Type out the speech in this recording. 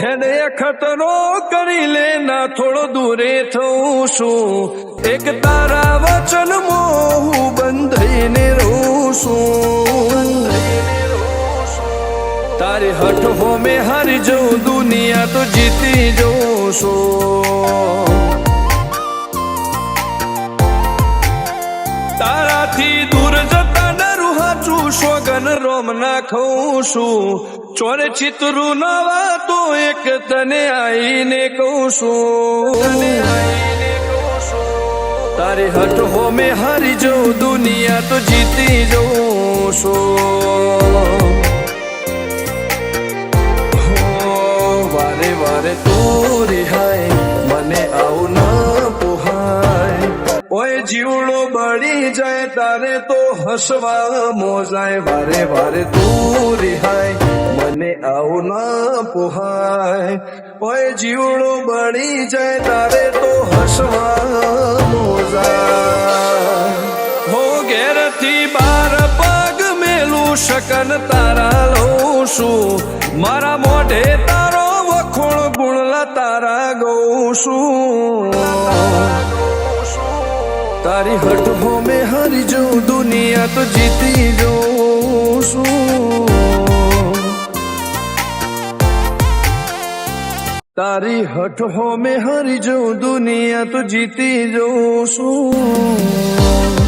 હેડે ખતરો કરી લે ના થોડો દૂરે થઉં છું એક તારા વચન હું બંધાઈને રહું છું તારી હઠ હો મેં હારી જઉં દુનિયા તો જીતી જઉં છું તારાથી દૂર જતા ડરું હાચું સોગન રોમ નાખું છું ચોરે ચિતરું નવા તો એક તને આઈને કહું છું તારી હઠ હો મેં હારી જઉં દુનિયા તો જીતી જઉં છું વારે વારે તું રિહાય મને આવું ન પોહાય ઓય જીવડો બળી જાય તારે તો હસવા મોજાય વારે વારે તું રિહાય મને આવું ન પોહાય ઓય જીવડો બળી જાય તારે તો હસવા મોજાય હો ઘેરથી બાર પગ મેલું શકન તારા લઉં છું મારા મોઢે તારો વખોણ ગુણલા તારા ગઉં છું તારી હઠ હો મેં હારી જઉં દુનિયા તો જીતી જઉં છું તારી હઠ હો મેં હારી જઉં દુનિયા તો જીતી જઉં છું